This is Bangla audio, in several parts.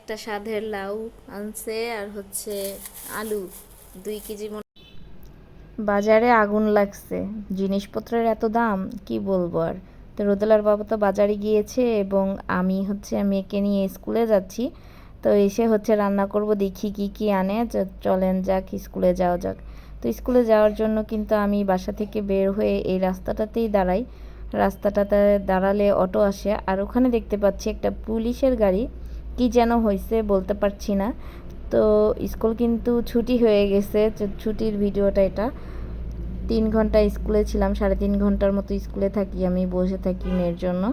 একটা স্বাদের লাউ আনছে আর হচ্ছে আলু 2 কেজি বাজারে আগুন লাগছে, জিনিসপত্রের এত দাম কি বলবো আর। তো রোদেলার বাবা তো বাজারে গিয়েছে এবং আমি হচ্ছে মেয়েকে নিয়ে স্কুলে যাচ্ছি। তো এসে হচ্ছে রান্না করব, দেখি কি কি আনে। চলেন যাক, স্কুলে যাওয়া যাক। তো স্কুলে যাওয়ার জন্য কিন্তু আমি বাসা থেকে বের হয়ে এই রাস্তাটাতেই দাঁড়াই। রাস্তাটাতে দাঁড়ালে অটো আসে, আর ওখানে দেখতে পাচ্ছি একটা পুলিশের গাড়ি। কি যেন হয়েছে বলতে পারছি না। তো স্কুল কিন্তু ছুটি হয়ে গেছে, ছুটির ভিডিওটা এটা। 3 ঘন্টা স্কুলে ছিলাম, 3.5 ঘন্টার মতো স্কুলে থাকি, আমি বসে থাকি মেয়ের জন্য।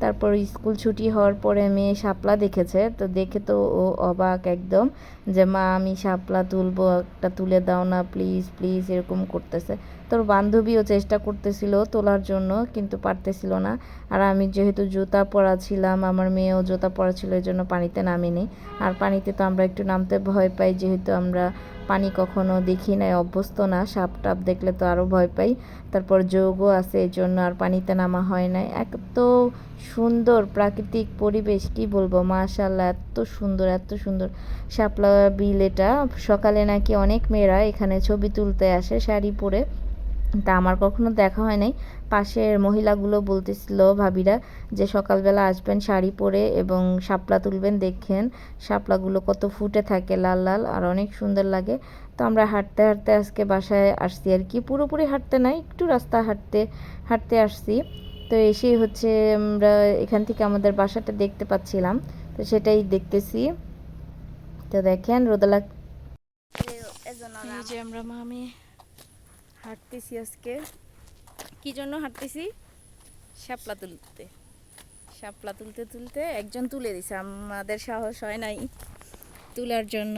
তারপর স্কুল ছুটি হওয়ার পরে মেয়ে শাপলা দেখেছে, তো দেখে তো ও অবাক একদম, যে মা আমি শাপলা তুলবো, একটা তুলে দাও না প্লিজ প্লিজ, এরকম করতেছে। তোর বান্ধবীও চেষ্টা করতেছিল তোলার জন্য, কিন্তু পারতেছিল না। আর আমি যেহেতু জুতা পরা ছিলাম, আমার মেয়েও জুতা পরা ছিল, এই জন্য পানিতে নামিনি। আর পানিতে তো আমরা একটু নামতে ভয় পাই, যেহেতু আমরা পানি কখনো দেখি নাই, অভ্যস্ত না। সাপ টাপ দেখলে তো আরও ভয় পাই। তারপর যোগও আছে, এই জন্য আর পানিতে নামা হয় নাই। এত সুন্দর প্রাকৃতিক পরিবেশ, কি বলবো, মাশাআল্লাহ, এত সুন্দর এত সুন্দর। শাপলা বিল এটা। সকালে নাকি অনেক মেয়েরা এখানে ছবি তুলতে আসে শাড়ি পরে। তা আমার কখনো দেখা হয় নাই। পাশের মহিলাগুলো বলতেছিল, ভাবিরা, যে সকালবেলা আসবেন শাড়ি পরে এবং শাপলা তুলবেন, দেখেন শাপলাগুলো কত ফুটে থাকে লাল লাল, আর অনেক সুন্দর লাগে। তো আমরা হাঁটতে হাঁটতে আজকে বাসায় আসছি আর কি, পুরোপুরি হাঁটতে নাই, একটু রাস্তা হাঁটতে হাঁটতে আসছি। তো এসেই হচ্ছে আমরা এখান থেকে আমাদের বাসাটা দেখতে পাচ্ছিলাম, তো সেটাই দেখতেছি। তো দেখেন রোদেলা, এই যে আমরা মামি হাঁটতেছি আজকে। কি জন্য হাঁটতেছি? শাপলা তুলতে। শাপলা তুলতে তুলতে একজন তুলে দিছে, আমাদের সাহস হয় নাই তোলার জন্য।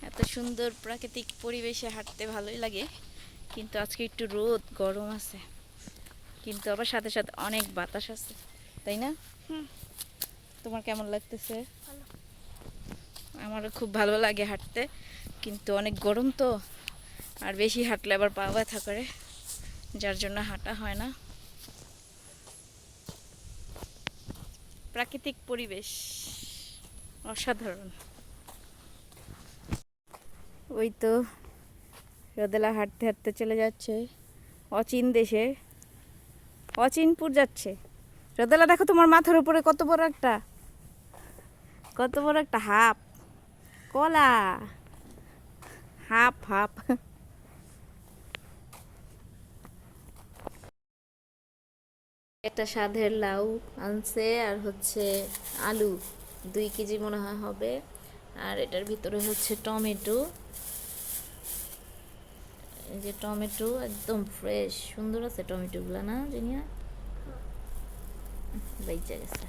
এত সুন্দর প্রাকৃতিক পরিবেশে হাঁটতে ভালোই লাগে, কিন্তু আজকে একটু রোদ গরম আছে, কিন্তু আবার সাথে সাথে অনেক বাতাস আছে, তাই না? তোমার কেমন লাগতেছে? আমারও খুব ভালো লাগে হাঁটতে, কিন্তু অনেক গরম তো, আর বেশি হাঁটলে আবার পা ব্যথা করে, যার জন্য হাঁটা হয় না। প্রাকৃতিক পরিবেশ অসাধারণ। ওই তো রোদেলা হাঁটতে হাঁটতে চলে যাচ্ছে অচিন দেশে, অচিনপুর যাচ্ছে। রোদেলা দেখো তোমার মাথার উপরে কত বড় একটা হাপ কলা, হাপ হাপ। একটা স্বাদের লাউ আনছে আর হচ্ছে আলু 2 কেজি মনে হয় হবে। আর এটার ভিতরে হচ্ছে টমেটো, এই যে টমেটো একদম ফ্রেশ, সুন্দর আছে টমেটোগুলো, না জিনিয়া? বেঁচে গেছে।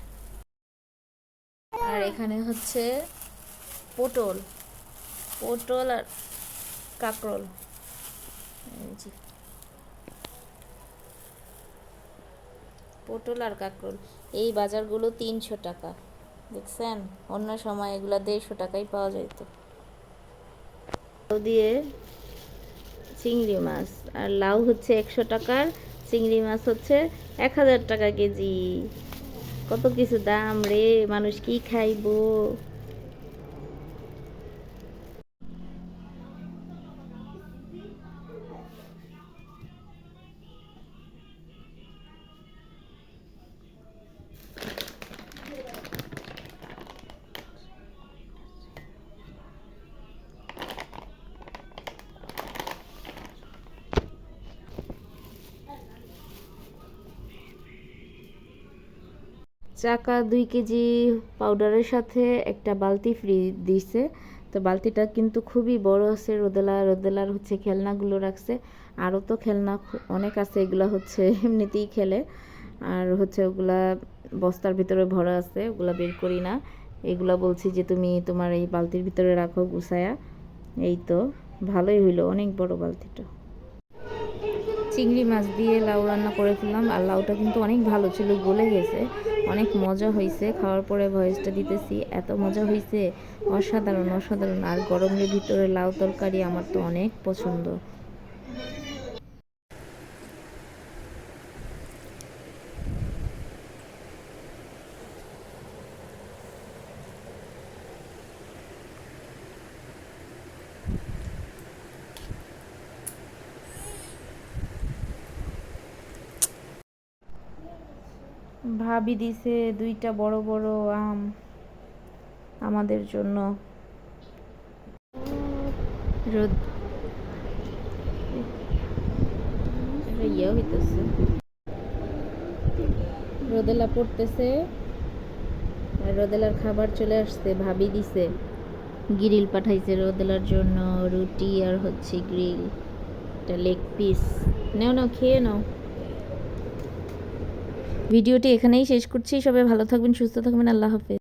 আর এখানে হচ্ছে পটল, পটল আর কাঁকরোল। এই যে পটল আর কাঁকরোল, এই বাজারগুলো 300 টাকা, দেখছেন? অন্য সময় এগুলো 150 টাকায় পাওয়া যেত। দিয়ে চিংড়ি মাছ, আর লাউ হচ্ছে 100 টাকার, চিংড়ি মাছ হচ্ছে 1000 টাকা কেজি। কত কিছু দাম রে, মানুষ কি খাইবো? চাকা 2 কেজি পাউডারের সাথে একটা বালতি ফ্রি দিছে। তো বালতিটা কিন্তু খুবই বড় আছে। রোদেলার হচ্ছে খেলনাগুলো রাখছে, আরও তো খেলনা অনেক আছে, এগুলা হচ্ছে এমনিতেই খেলে। আর হচ্ছে ওগুলা বস্তার ভিতরে ভরা আছে, ওগুলা বের করি না। এগুলা বলছি যে তুমি তোমার এই বালতির ভিতরে রাখো গুছায়া। এই তো ভালোই হইলো, অনেক বড় বালতিটা। চিংড়ি মাছ দিয়ে লাউ রান্না করে ফেললাম, আর লাউটা কিন্তু অনেক ভালো ছিল, গলে গেছে, অনেক মজা হয়েছে। খাওয়ার পরে ভয়েসটা দিতেছি, এত মজা হয়েছে, অসাধারণ অসাধারণ। আর গরমের ভিতরে লাউ তরকারি আমার তো অনেক পছন্দ। ভাবি দিছে 2টা বড় বড় আম আমাদের জন্য। রোদ ইয়ে হইতেছে, রোদেলা পড়তেছে আর রোদেলার খাবার চলে আসছে, ভাবি দিছে গ্রিল পাঠাইছে রোদেলার জন্য, রুটি আর হচ্ছে গ্রিল, একটা লেগ পিস। নাও নাও খেয়ে নাও। ভিডিওটি এখানেই শেষ করছি, সবাই ভালো থাকবেন, সুস্থ থাকবেন, আল্লাহ হাফেজ।